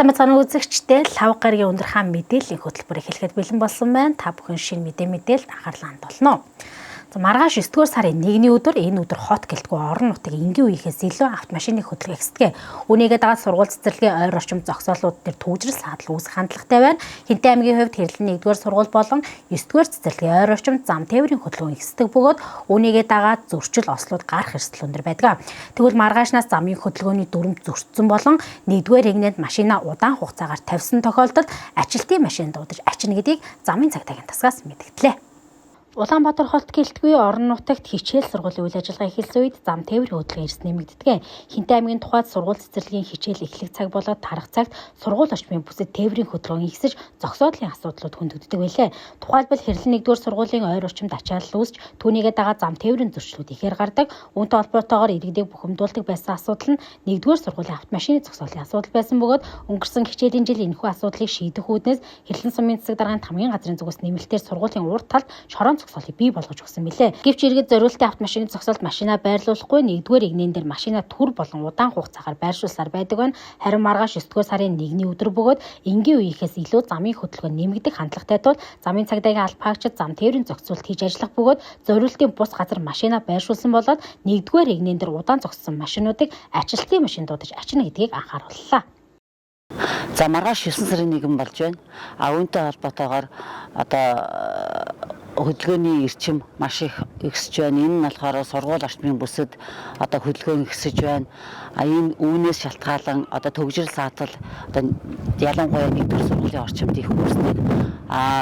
Сайхан мэцгийн үзэгчтэй лав гарагийн өндөр хаан мэдээллийн хөтөлбөр эхлэхэд бэлэн болсон байна. Та бүхэн шинэ мэдээлэлд анхаарлаа хандуулно. Маргааш 9-р сарын 1-ний өдөр энэ өдөр хот гэлтгүй орон нутгийн энгийн үеийнхээс илүү автомашины хөдөлгөөн эхсдэг. Үүнийгээ дагаад сургууль цэцэрлэгийн ойр орчим зогсоолууд дээр төвжрэл саатал үүсэх хандлагатай байна. Хинтээ аймгийн хувьд хэрлэн 1-р сургууль болон 9-р цэцэрлэгийн ойр орчим зам тээврийн хөдөлгөөн эхсдэг бөгөөд үүнийгээ дагаад зөрчил ослууд гарах эрсдэл өндөр байдаг. Тэгвэл маргаашнаас замын хөдөлгөөний дүрм зөрчсөн болон 1-р регнэнд машина удаан хугацаагаар тавьсан тохиолдолд ажилтны машин дуудаж ачна гэдгийг замын цагдаагийн тасгаас мэдгдлээ. Улаанбаатар хот гэлтгүй орон нутагт хичээл сургуулийн үйл ажиллагаа эхэлсэн үед зам тээврийн хөдөлгөөн эрс нэмэгддэг. Хинтээ аймгийн тухайд сургууль цэцэрлэгийн хичээл эхлэх цаг болоод тарах цагт сургууль орчмын бүсэд тээврийн хөдөлгөөн ихсэж зогсоодлын асуудлууд хөндөгддөг байлээ. Тухайлбал хэрлэн 1-р сургуулийн ойр орчимд ачаалал үүсч түүнийгээ дагаад зам тээврийн зөрчлүүд ихээр гардаг. Үүнтэй холбоотойгоор иргэдэг бухимдуулдаг байсан асуудал нь 1-р сургуулийн автомашины зогсоолын асуудал байсан бөгөөд өнгөрсөн хичээлийн жил энэхүү асуудлыг шийдэх үүднээс хэрлэн сумын засаг даргын хамгийн газрын зүгээс нэмэлтээр сургуулийн урд талд шорон зогсоолыг бий болгож өгсөн билээ. Гэвч иргэд зориултын автомашины зогсоолд машина байрлуулахгүй 1-р игнэн дээр машина төр болон удаан хугацаагаар байршуулсаар байдаг байна. Харин маргааш 9-р сарын 1-ний өдөр бөгөөд энгийн үеийнхээс илүү замын хөдөлгөөн нэмэгдэх хандлагатай тул замын цагдаагийн албаагчид зам тээврийн зохицуулт хийж ажиллах бөгөөд зориултын бус газар машина байршуулсан болоод 1-р игнэн дээр удаан зогссон машинуудыг ажилтны машин дуудаж ачна гэдгийг анхаарууллаа. За маргааш 9 сарын 1 болж байна. Үүнтэй холбоотойгоор хөдөлгөөний эрчим маш их ихсэж байна. Энэ нь болохоор сургууль орчмын бүсэд хөдөлгөөн ихсэж байна. Энэ үүнээс шалтгаалan төгжрэл саатал ялангуяа 1-р сургуулийн орчимд их үүсдэг.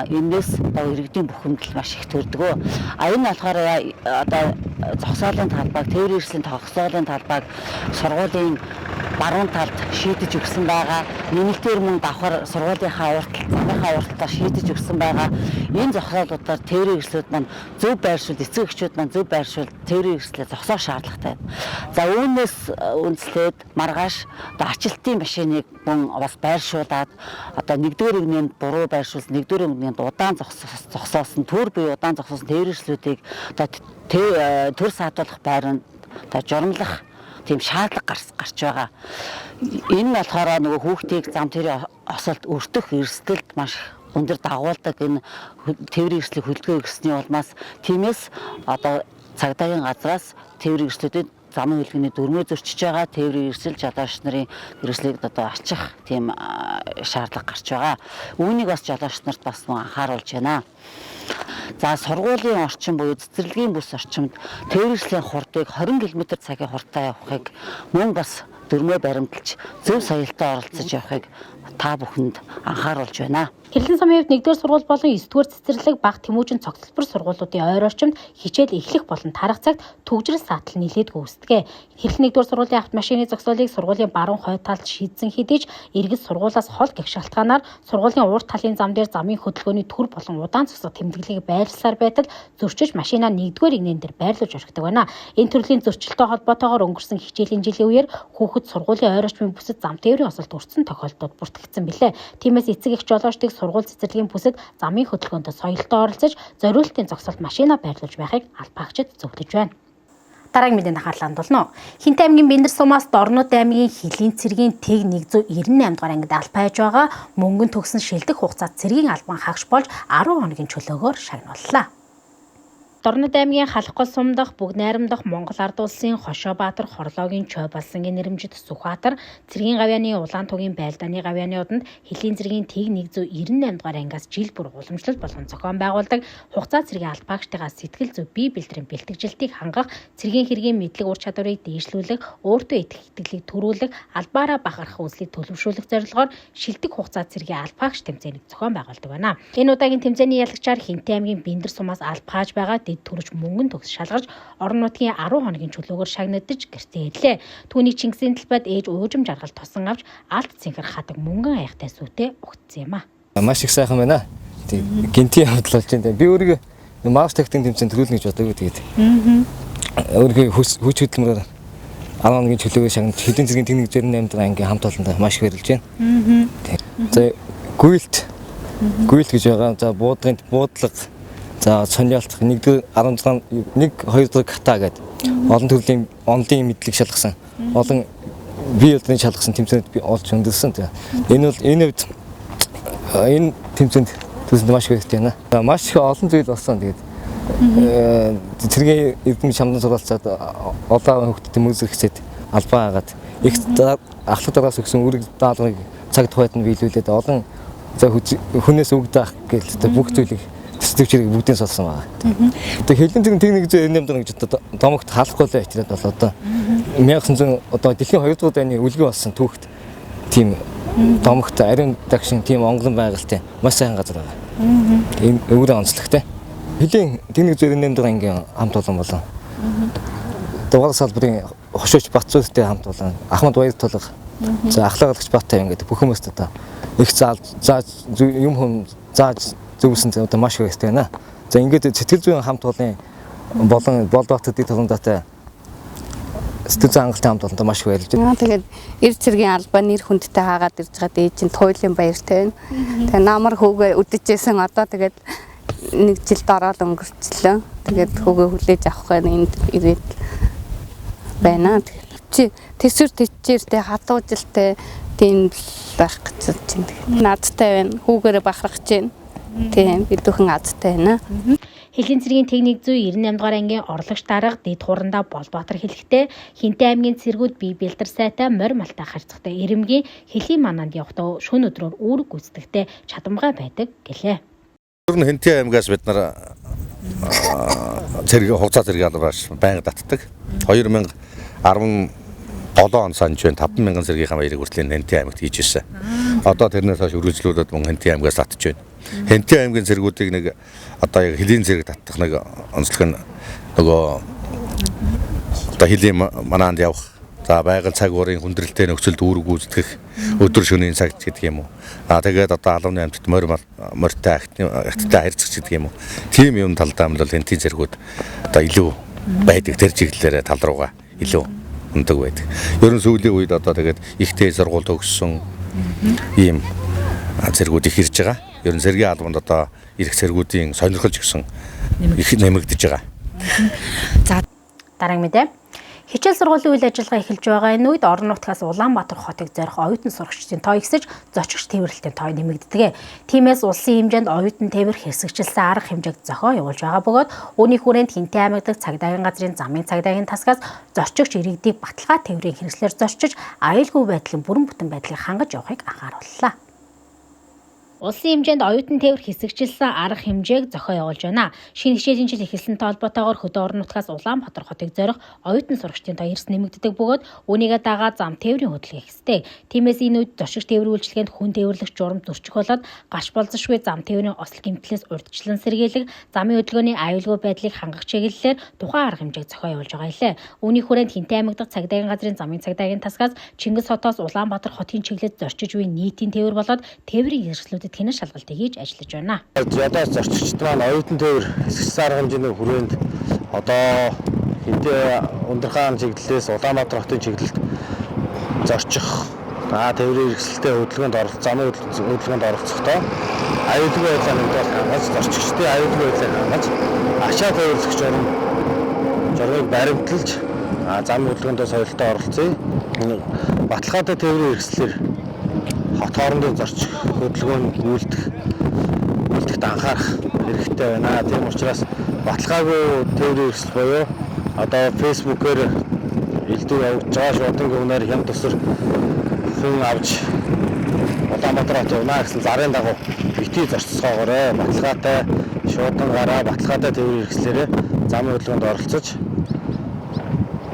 Энээс иргэдийн бухимдал маш их төрдөг. Энэ болохоор зогсоолын талбайг, тээврийн эрслийн зогсоолын талбайг сургуулийн баруун талд шийдэж өгсөн байгаа. Нэмэлтээр мөн давхар сургуулийнхаа замынхаа урталтаар шийдэж өгсөн байгаа. Энэ зогсоолуудаар тээврийн эрслүүд маань зөв байршуул, эцэг эхчүүд маань зөв байршуул тээврийн эрслээ зогсоох шаардлагатай. За үүнээс үндэслээд маргааш ачилтын машиныг мөн бас байршуулад 1-р игнэнд буруу байршуулсан, 1-р игнэнд удаан зогсоосон, төр бие удаан зогсоосон тээврийн эрслүүдийг төр саатуулах байранд журамлах тийм шаардлага гарч байгаа. Энэ нь болохоор нөгөө хүүхдийг зам тээврийн осолд өртөх эрсдэлд маш өндөр дагуулдаг энэ тээврийн эрслийн хөдөлгөөн өгсөний улмаас тиймээс цагдаагийн газраас тээврийн эрслүүдэд замын хөдөлгөөний дүрмээ зөрчиж байгаа. Тээврийн эрсэл жолооч нарын эрслийг ачих тийм шаардлага гарч байгаа. Үүнийг бас жолооч нарт бас анхааруулж байна. За сургуулийн орчин буюу цэцэрлэгийн бүс орчимд тээврийн эрслийн хурдыг 20 км/цагийн хурдтай явахыг мөн бас дүрмээ баримталж зөв соёлтой оролцож явахыг та бүхэнд анхааруулж байна. Хэрлэн сумын хувьд 1-р сургууль болон 9-р цэцэрлэг баг тэмүүжин цогцлбор сургуулиудын ойр орчимд хичээл эхлэх болон тарах цагт төгжрэл саатал нэлээдгүй үүсдэг. Хэрлэн 1-р сургуулийн автомашины зогсоолыг сургуулийн баруун хойд талд шийдсэн хэдий ч иргэд сургуулиас хол гэх шалтгаанаар сургуулийн урд талын зам дээр замын хөдөлгөөний төр болон удаан зогсох тэмдэглэлийг байрлуулсаар байтал зөрчиж машинаа 1-р игнэн дээр байрлуулж орхидог байна. Энэ төрлийн зөрчилтэй холбоотойгоор өнгөрсөн хичээлийн жилийн үеэр хүүхэд сургуулийн ойр орчмын бүсэд зам тээврийн осолд өртсөн тохиолдолд бүртгэгдсэн билээ. Тиймээс эцэг эх жолоочдыг сургууль цэцэрлэгийн бүсэд замын хөдөлгөөнд соёлтой оролцож зориултын зогсоолд машина байрлуулж байхыг албаагчид зөвлөж байна. Дараагийн мэдээнд анхаарлаа хандуулно. Хинтээ аймгийн Бэндэр сумаас Дорнод аймгийн Хилийн цэргийн тэг 198 дугаар ангид албаа хийж байгаа мөнгөн төгсөн шилдэг хугацаа цэргийн албан хагаш болж 10 хоногийн чөлөөгөөр шагнууллаа. Дорнод аймгийн Халахгол сум дахь Бүгд найрамдах Монгол ард улсын Хошообаатар Хорлоогийн Чой Балсангийн нэрэмжит Сүхбаатар цэргийн гавьяаны Улаантугийн Байлдааны гавьяануудад Хилийн цэргийн тэг 198 дугаар ангиас жил бүр уламжлалт болгон зохион байгуулдаг хугацаа цэргийн албаагчдаа сэтгэл зүй бие бэлтрэн бэлтгэжилтийг хангах цэргийн хэргийн мэдлэг ур чадварыг дээшлүүлэх өөртөө итгэх итгэлийг төрүүлэх албаараа бахархах үзлийг төлөвшүүлэх зорилгоор шилдэг хугацаа цэргийн албаагч тэмцээнийг зохион байгуулдаг байна. Энэ удаагийн тэмцээний ялагчаар Хинтээ аймгийн Бэндэр сумаас албааж байгаа дэд төрөж мөнгөн төгс шалгаж орон нутгийн 10 хоногийн чөлөөгөөр шагнагдаж гэртээ ирлээ. Түүнийг Чингисийн талбайд ээж уужим жаргал тосон авч алт цэнхэр хатаг мөнгөн аяхтай сүтээ өгцсөн юм а. Маш их сайхан байна. Гинти явдал болж байна. Би өөрийгөө маус тактикийн тэмцээнд төлөвлөнө гэж боддог тэгээд. Өөрийнхөө хүч хөдөлмөрөөр 10 хоногийн чөлөөгөөр шагнаж Хэдийн цэргийн техник 198 дугаар ангийн хамт олондоо маш их хэрэлж байна. За гүйлт гэж байгаа. За буудлага за сонёолт 1-р 16 1 2 дахь ката гэдэг олон төрлийн онлын мэдлэг шалгасан олон бие уулдрын шалгасан тэмцээнд би олж хөндлөсөн. Энэ бол энэ үед энэ тэмцээнд төсөнд маш их хэрэгтэй байна. Маш их олон зүйл болсон. Тэгээд цэргийн эрдэм шамдан суралцаад олон хүүхдүүдийн мөзөр хэсэд албаа агаад их ахлах дараас өгсөн үүрэг даалгаврыг цаг тухайд нь биелүүлээд олон хүнээс өгдөг гэж бүх зүйлийг төсөвчрийг бүгдийн солсон байгаа. Тэгээд хилийн техник зүйн нэмдэн гэж домогт хаалахгүй л байтраад бол одоо 1900 одоо дэлхийн 2 дугаар дайны үлгэн болсон түүхт тийм домогт ариун дагшин тийм онгон байгальтай маш сайн газар байгаа. Энэ өвөрөө онцлогтой. Хилийн техник зүйн нэмдэн ангийн хамт олон болон дугаар салбарын хошууч Батцуултай хамт болон Ахмад Баяр Тулга за ахлагч Баттай ингээд бүх хүмүүст одоо их зааж юм хүм зааж зөвсөн одоо маш их хэрэгтэй байна. За ингээд сэтгэл зүйн хамт олон болон Болбаатар дэд толгондотой сэтгэл зүйн хангалттай хамт олонтой маш их баярлж байна. Тэгээд эр цэргийн албаа нэр хүндтэй хаагаад ирж байгаа ээжийн туйлын баяртай байна. Тэгээд намар хүүгээ үдэжсэн одоо тэгээд нэг жилд ороод өнгөрчлөө. Тэгээд хүүгээ хүлээж авах энд ирээд байна. Чи төсвөр төчээртэй хатуужилтай тийм байх гэж байна. Наадтай байна. Хүүгээрээ бахарах гэж байна. Тийм бид бүхэн азтай байна. Хилийн цэргийн техник зүй 98 дугаар ангийн орлогч дарга дэд хурандаа Болбаатар хэлэхдээ Хинтэй аймгийн цэргүүд бие бэлдэр сайтай морь малтай харьцагтай ирэмгийн Хилийн мананд явахдаа шөнө өдрөөр үүрэг гүйцэтгэхдээ чадамгай байдаг гэлээ. Ер нь Хинтэй аймгаас бид нар хугацаа цэргийн албаас байнга татдаг. 2017 он санж байна 5000 цэргийн баярыг хүртэл Хинтэй аймагт хийж ирсэн. Одоо тэрнээс хойш үргэлжлүүлээд мөн Хинтэй аймгаас татж байна. Хинтэй аймгийн цэргүүдийг нэг одоо яг Хилийн цэрэг татах нэг онцлог нь нөгөө одоо Хилийн манаанд явах. За байгаль цаг уурын хүндрэлтэй нөхцөлд үүрэг гүйцэтгэх өдөр шөнийн цагт гэдэг юм уу. Тэгээд одоо албаны амьтад морьтой акттай харьцах гэдэг юм уу. Тийм юм талдаа бол Хинтийн цэргүүд одоо илүү байдаг тэр чиглэлээр тал руугаа илүү өндөг байдаг. Ер нь сүүлийн үед одоо тэгээд ихтэй сургууль төгссөн ийм цэргүүд их ирж байгаа. Ер нь цэргийн албанд одоо ирэх цэргүүдийн сонирхолж гисэн их нэмэгдэж байгаа. За дараагийн мэдээ. Хичээл сургуулийн үйл ажиллагаа эхэлж байгаа энэ үед орон нутгаас Улаанбаатар хотыг зорих оюутан сурагчдын тоо ихсэж зочигч тээвэрлэлтийн тоо нэмэгддэг. Тиймээс улсын хэмжээнд оюутан тээвэр хэсэгчилсэн арга хэмжээг зохио явуулж байгаа бөгөөд үүний хүрээнд Хинтэй аймаг дахь цагдаагийн газрын замын цагдаагийн тасгаас зочигч иргэдийг баталгаа тээврийн хэрэгслээр зочиж аюулгүй байдлын бүрэн бүтэн байдлыг хангаж явахыг анхаарууллаа. Улсын хэмжээнд оюутан тээвэр хэсэгчилсэн арга хэмжээг зохио явуулж байна. Шинэ хичээлийн жил эхэлсэнтэй холбоотойгоор хөдөө орон нутгаас Улаанбаатар хотыг зорих оюутан сурагчдын тоо эрс нэмэгддэг бөгөөд үүнийгээ дагаад зам тээврийн хөдөлгөөн ихсдэг. Тиймээс энэ үед зочигч тээврийн үйлчилгээнд хүн тээвэрлэх журам зөрчих болоод гарч болзошгүй зам тээврийн осол гэмтлээс урьдчилан сэргийлэг замын хөдөлгөөний аюулгүй байдлыг хангах чиглэлээр тухайн арга хэмжээг зохио явуулж байгаа илээ. Үүний хүрээнд Хинтэй аймаг дахь цагдаагийн газрын замын цагдаагийн тасгаас Чингис хотоос Улаанбаатар хотын чиглэлд зорчиж буй нийтийн тээвэр болоод тээврийн хэрэгслүүд хянах шалгалтыг хийж ажиллаж байна. Ядаас зорчигчд маань оюутан тээвэр хэсэгчсэн арга хэмжээний хүрээнд одоо Хинтэй Ундрахаан чиглэлээс Улаанбаатар хотын чиглэлд зорчих тээврийн хэрэгсэлтэй хөдөлгөөнд оролцох, замын хөдөлгөөнд оролцохдоо аюулгүй байдлаа нэгдүгээр хангаж, зорчигчдын аюулгүй байдлыг хангаж, ашаа тээвэрлэх журмыг баримталж замын хөдөлгөөнд соёлтой оролцъё. Баталгаатай тээврийн хэрэгслээр хот хоорондын зорчих хөдөлгөөнд үйлдэхд анхаарах хэрэгтэй байна. Тийм учраас баталгаагүй тээврийн хэрэгсэл буюу одоо фэйсбүүкээр элдв явуулж байгаа шуудангийн үнээр хям тусар хүн авч Улаанбаатар хот явна гэсэн зарын дагуу битгий зорцсоогоорой. Баталгаатай шуудангаараа баталгаатай тээврийн хэрэгслээрээ замын хөдөлгөөнд оролцож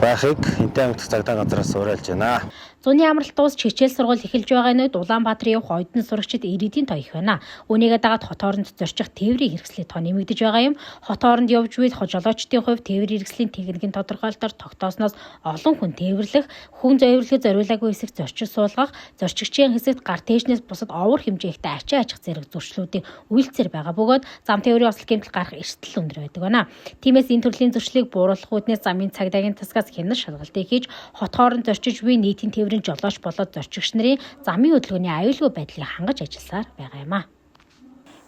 байхыг Хинтэй аймаг дахь цагдаагийн газраас уриалж байна. Зуны амралт дуусч хичээл сургууль эхэлж байгаа нь Улаанбаатар явах оюутан сурагчид ирээдүйн тоо их байна. Үүнийгээ дагаад хот хооронд зорчих тээврийн хэрэгслийн тоо нэмэгдэж байгаа юм. Хот хооронд явж буй жолоочдын хувьд тээврийн хэрэгслийн техникийн тодорхойлолтоор тогтоосноос олон хүн тээвэрлэх, хүн зөвөрлөхөд зориулаагүй хэсэг зорчиж суулгах, зорчигчийн хэсэгт гар тээжнээс бусад овор хэмжээтэй ачаа ачах зэрэг зөрчлүүдийн үйлцээр байгаа бөгөөд зам тээврийн осол гэмтэл гарах эрсдэл өндөр байдаг байна. Тиймээс энэ төрлийн зөрчлийг бууруулах үүднээс замын цагдаагийн тасгаас хянах шалгалтыг хийж хот хооронд зорчиж буй нийтийн тээврийн жолооч болоод зорчигч нарын замын хөдөлгөөний аюулгүй байдлыг хангаж ажилласаар байгаа юм а.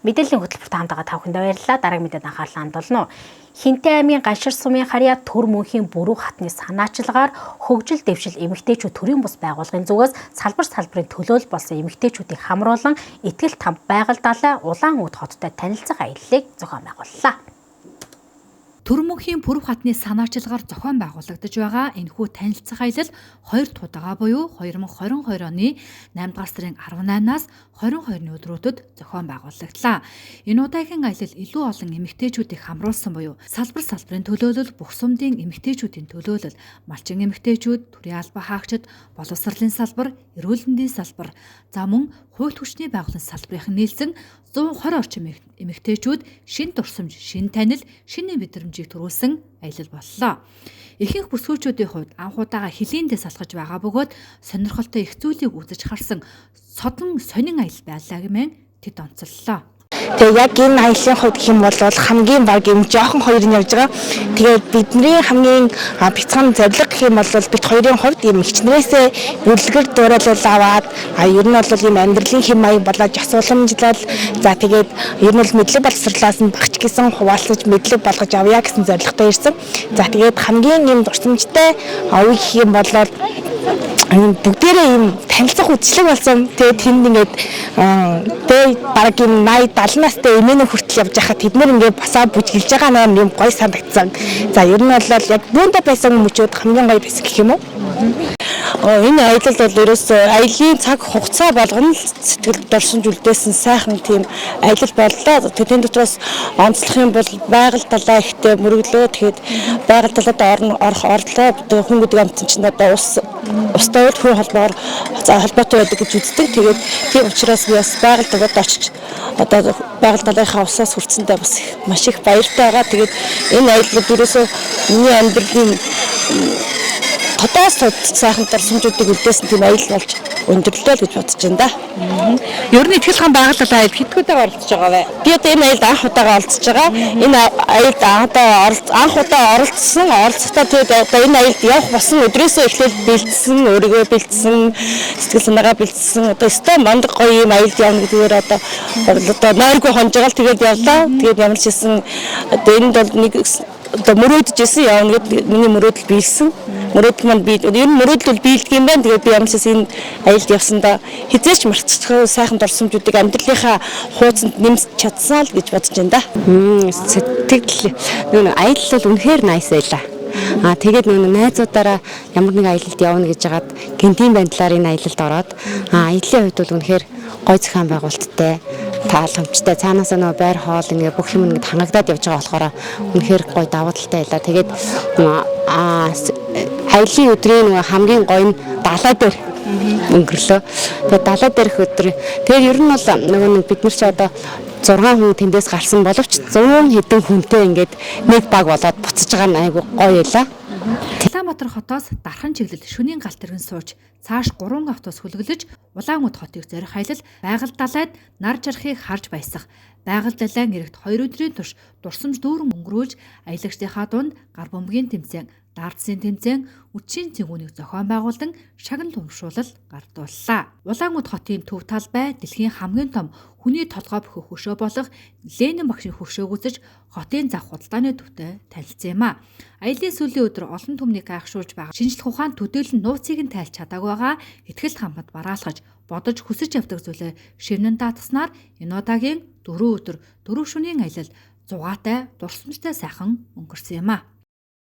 Мэдээллийн хөтөлбөрт хамтдаа та бүхэнд баярлалаа. Дараагийн мэдээд анхаарлаа хандуулна. Хинтээ аймгийн Ганшир сумын харьяа Түр мөнхийн бүрүү хатны санаачлагаар хөгжил дэвшил эмэгтэйчүүд төрийн бус байгууллагын зүгээс салбарын төлөөлөл болсон эмэгтэйчүүдийг хамруулан итгэл там байгаль далай Улаанүд хоттой танилцах аяллыг зохион байгууллаа. Түр мөнхийн бүрүү хатны санаачлагаар зохион байгуулагдаж байгаа энэхүү танилцах аялал 2 тудагаа буюу 2022 оны 8 дугаар сарын 18-наас 22-ны өдрүүдэд зохион байгуулагдлаа. Энэ удаагийн аялал илүү олон эмэгтэйчүүдийг хамруулсан буюу салбарын төлөөлөл, бүх сумдын эмэгтэйчүүдийн төлөөлөл, малчин эмэгтэйчүүд, төрийн албан хаагчид, боловсролын салбар, эрүүл мэндийн салбар, за мөн хууль хүчний байгууллагын салбарын нийлсэн 120 орчим эмэгтэйчүүд шин дурсамж, шин танил, шинэ мэдрэмжийг төрүүлсэн аялал боллоо. Ихэнх бүсгүйчүүдийн хувьд анх удаага хилээндээ салгаж байгаа бөгөөд сонирхолтой их зүйлийг үзэж харсан сонин аялал байлаа гэмээр тэд онцоллоо. Тэгээ яг энэ аяллаа хувьд гэх юм бол хамгийн баг юм жоохон хоёр нь явж байгаа. Тэгээд бидний хамгийн бяцхан зорилго гэх юм бол бид хоёрын хувьд юм хичнээнээсээ бүлгэр дуурайлал аваад ер нь бол юм амьдралын хэм маяг болоод асууламжлал за тэгээд ер нь бол мэдлэг боловсрлоос нь багч гэсэн хуваалцаж мэдлэг болгож авъя гэсэн зорилготой ирсэн. За тэгээд хамгийн юм дурсамжтай авъя гэх юм бол бүгдээрээ юм танилцах үдшилэг болсон. Тэгээд тэнд ингээд баг юм 80 70 настай эмээнэ хүртэл явж байхад тэд нэр ингээд басаа бүжгэлж байгаа юм гоё санагдсан. За ер нь бол яг бүүндэ байсан хүмүүчүүд хамгийн гоё байсан гэх юм уу? Энэ аялал бол ерөөсөө аялын цаг хугацаа болгоно сэтгэл дурсамжуулдээсэн сайхан тийм аялал боллоо. Тэдний дотроос онцлох юм бол байгаль талаа ихтэй мөрөглөө. Тэгээд байгаль талаад орох орлоо хүн гэдэг амтэн чинь одоо устай үйл хүн холбоогоор холбоотой байдаг гэж үздэг. Тэгээд тийм учраас би бас байгаль талаад очиж одоо байгаль талынхаа усаас хүртсэндээ бас маш их баяртай байгаа. Тэгээд энэ аялал ерөөсөө миний амьдралын хотоос сайхан дурсамжуудыг үлдээсэн тийм аялал болж өндөрлөө л гэж бодож байна да. Ер нь ихтгэл хаан байгууллага аялал хэдгүүдээг оролцож байгаа вэ? Би одоо энэ аялалд анх удаага оролцож байгаа. Энэ аялалд анх удаа оролцохдоо тэгээд одоо энэ аялалд явах болсон өдрөөсөө эхлээд бэлдсэн, өөрийгөө бэлдсэн, сэтгэл санаагаа бэлдсэн. Одоо өстой мондог гоё юм аялалд явна гэдгээр одоо нойргүй хонжгаал тэгээд явлаа. Тэгээд ямар ч хэсэн одоо энд бол нэг одоо мөрөөдөжсэн явна гэдэг миний мөрөөдөл биелсэн. Мөрөөдөл маань би ер нь мөрөөдөл биелдэг юм байна. Тэгээд би ямар ч энэ аялалд явсандаа хизээч мартчихгүй сайхан дурсамжуудыг амьдралынхаа хуудсанд нэмж чадсан л гэж бодож байна да. Сэтгэл аялал бол үнэхээр nice байлаа. Тэгээд найзуудаараа ямар нэг аялалд явна гэж хагаад гинтийн байдлаар энэ аялалд ороод аяллаа хувьд бол үнэхээр гой зохион байгуулалттай тааламжтай цаанаас байр хоол ингээ бүх юм ингэ хангагдаад явж байгаа болохоор үнэхээр гой давуу талтай байлаа. Тэгээд аяллаа өдрийн хамгийн гоё нь далай дээр өнгөрлөө. Тэгээд далай дээрх өдөр тэгээд ер нь бол бид нар ч одоо 6 хүн тэндээс гарсан боловч 100 хэдэн хүнтэй ингээд нэг баг болоод буцаж байгаа нь айгу гоё байлаа. Улаанбаатар хотоос дархан чиглэл шөнийн галт тэргэн сууж цааш 3 автобус хүлэглэж Улаанүд хотыг зорих аялал байгаль далайд нар жарахыг харж баясах байгаль далайн эрэгт 2 өдрийн турш дурсамж дүүрэн өнгөрүүлж аялагчдынхаа дунд гар бөмбөгийн тэмцээн, дардсын тэмцээн, үдшийн цэгүүнийг зохион байгуулан шагнал урамшуулал гардууллаа. Улаанүд хотын төв талбай дэлхийн хамгийн том хүний толгой бөхөх хөшөө болох Ленин багшийн хөшөөг үзэж хотын зах худалдааны төвтэй танилцсан юм а. Аялын сүүлийн өдөр олон түмнийг гайхшуулж байгаа шинжлэх ухаан төдийлөн нууцыг нь тайлж чадаагүй байгаа ихтгэл хамт бараалгаж бодож хүсэж явдаг зүйлээ шивнэн даатснаар энэ удаагийн 4 өдөр 4 шөнийн аялал зугаатай дурсамжтай сайхан өнгөрсөн юм а.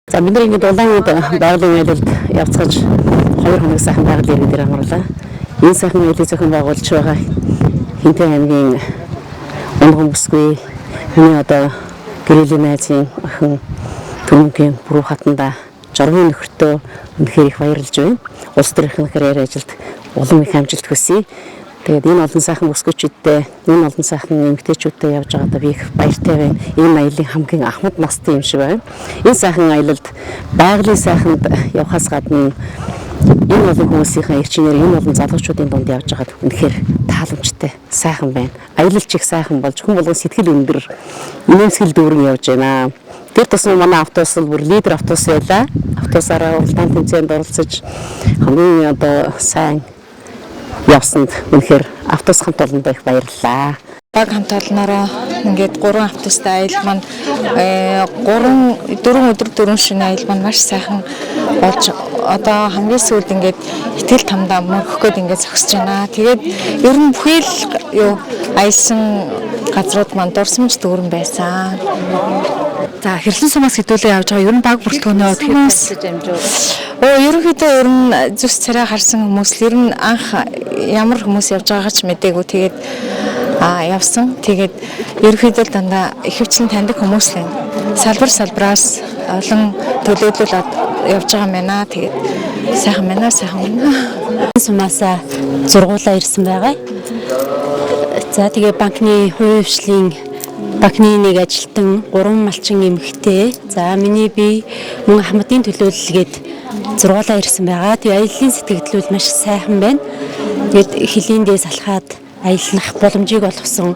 За бид нар ингэ Улаанүд байгалийн аялалд явцгааж 2 хоног сайхан байгалийн иргэн дээр амарлаа. Энэ сайхан аяллыг зохион байгуулж байгаа Хинтээ аймгийн Унган бүсгүй миний одоо гэрээлийн найзын охин Түмгийн бүрүү хатанда жургийн нөхөртөө үнэхээр их баярлж байна. Улс төрийн карьер ажилд улам их амжилт хүсье. Тэгээд энэ олон сайхан бүсгүйчүүдтэй, энэ олон сайхан эмэгтэйчүүдтэй явж байгаадаа би их баяртай байна. Энэ аяллаа хамгийн ахмад настай юм шиг байна. Энэ сайхан аялалд байгалийн сайханд явхаас гадна энэ олон хүмүүсийн эрчимээр энэ олон залуучуудын дунд явж байгаад үнэхээр тааламжтай, сайхан байна. Аялал чих сайхан болж хүн болгон сэтгэл өндөр инээмсэглэл дүүрэн явж байна. Тэр тусмаа манай автобус бол бүр лидер автобус байлаа. Автобусаараа уралдаан тэмцээнд оролцож хамгийн одоо сайн явсанд үнэхээр автобус хамт олондоо их баярлалаа. Баг хамт олноороо ингээд 3 автобустай аялал маань 4 өдөр 4 шөнө аялал маань маш сайхан болж одоо хамгийн сүүлд ингээд итгэл тамдаа мөнхөх гээд ингээд зогсож байна. Тэгээд ер нь бүхий л юу аялсан газрууд маань дурсамж дүүрэн байсан. За хэрлэн сумаас хэдүүлээ явж байгаа ер нь баг бүртгөнөө ерөнхийдөө ер нь зүс царай харсан хүмүүс л ер нь анх ямар хүмүүс явж байгаагаа ч мэдээгүй. Тэгээд явсан. Тэгээд ерөнхийдөө дандаа ихэвчлэн таньдаг хүмүүс л байна. Салбараас олон төлөвлөлт явж байгаа юм байна. Тэгээд сайхан байна. Сумаасаа зургуулаа ирсэн байгаа. За тэгээ банкны хувийн хвшлийн банкны нэг ажилтан 3 малчин эмэгтэй. За миний би мөн Ахмадын төлөөлөлгээд зургуулаа ирсэн байгаа. Тэгээ аяллаа сэтгэгдлүүл маш сайхан байна. Тэгээд хилийн дээс алхаад аяллах боломжийг олгосон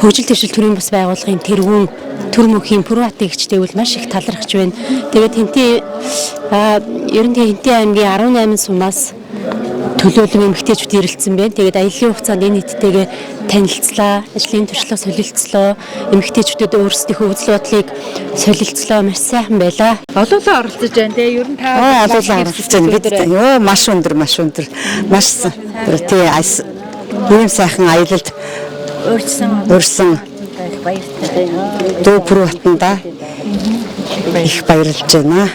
хөгжил төсөл төрийн бас байгууллагын тэргүүн төр мөхийн Пүрэвхатын эгчтэй бол маш их талархаж байна. Тэгээд Хинтээ аймгийн 18 сумаас төлөөлөн эмэгтэйчүүд ирэлцсэн байна. Тэгээд аяллаа хугацаанд энэ нийттэйгээ танилцлаа, ажлын туршлага солилцлоо, эмэгтэйчүүдэд өөрсдийнхөө үзэл бодлыг солилцлоо, маш сайхан байлаа. Олуулаа оролцож байна те. Ер нь та олуулаа оролцож байна. Бид маш өндөр. Маш тий ийм сайхан аялалд урьсан Дөө Пүрэвхатанда их баярлж байна.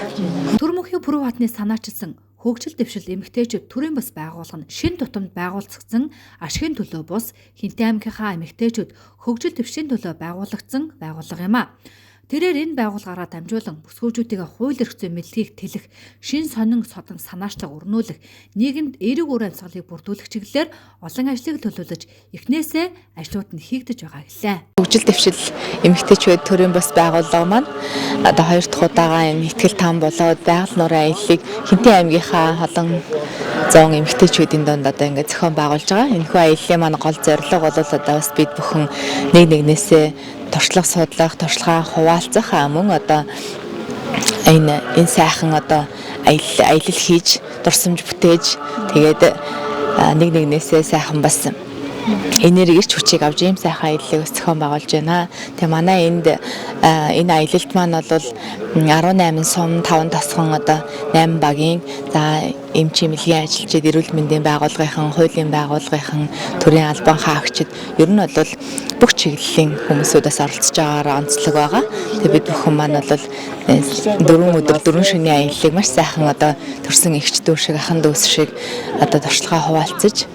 Төрмөхийн Пүрэвхатны санаачилсан хөгжил дэвшил эмэгтэйчүүд төрийн бас байгууллага нь шин тутамд байгуулагдсан ашигын төлөө бус Хинтээ аймгийнхаа эмэгтэйчүүд хөгжил дэвшлийн төлөө байгуулагдсан байгууллага юм а. Тэрээр энэ байгууллагаараа дамжуулан бүсгүүчүүдийн хууль эрх зүйн мэдлэгийг тэлэх, шин сонин содон санаачлаг өрнүүлэх, нийгэмд эерэг үр амьсгалыг бүрдүүлэх чиглэлээр олон ажлыг төлөвлөж эхнээсээ ажлууд нь хийгдэж байгаа гэлээ. Хөгжил дэвшил эмэгтэйчүүд төрийн бас байгууллага маань одоо 2 дахь удаага энэ ихтгэл там болоод байгаль нуурын аяллыг Хинтээ аймгийнхаа олон 100 эмэгтэйчүүдийн донд одоо ингээд зохион байгуулж байгаа. Энэхүү аяллаа маань гол зорилго бол одоо бас бид бүхэн нэг нэгнээсээ туршлага судлах, туршлагаа хуваалцах мөн одоо энэ сайхан одоо аялал хийж, дурсамж бүтээж тэгээд нэг нэгнээсээ сайхан бас энергич хүчийг авч ийм сайхан аяллыг зохион байгуулж байна. Тэгээ манай энэ аялалд маань бол 18 сум, 5 тосгон одоо 8 багийн за эм чимэлгийн ажилчид, эрүүл мэндийн байгууллагын, хуулийн байгууллагын, төрийн албанхаа агчид ер нь бол бүх чиглэлийн хүмүүсүүдээс оролцож байгаагаар онцлог байгаа. Тэгээ бид бүхэн маань бол 4 өдөр 4 шөнийн аяллыг маш сайхан одоо төрсэн эгч дүү шиг, ахын дүүс шиг одоо туршлагаа хуваалцаж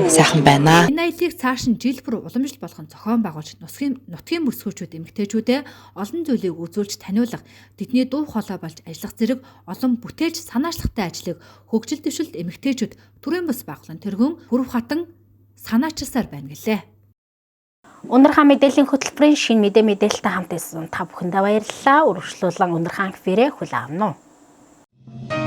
сайхан байна. Энэ аяллыг цааш нь жил бүр уламжлал болгон зохион байгуулж нутгийн бүсгүүчүүд эмэгтэйчүүдээ олон зүйлийг үзүүлж таниулах, тэдний дуу хоолой болж ажиллах зэрэг олон бүтээж санаачлагтай ажлыг хөгжил дэвшилт эмэгтэйчүүд төрийн бас байгууллагын тэргүүн Пүрэвхатан санаачилсаар байна гэлээ. Өнөрхөн мэдээллийн хөтөлбөрийн шин мэдээлэлтэй хамт байсан та бүхэндээ баярлалаа. Үргэлжлүүлэн Өнөрхөн фирэ хүлээн авна уу.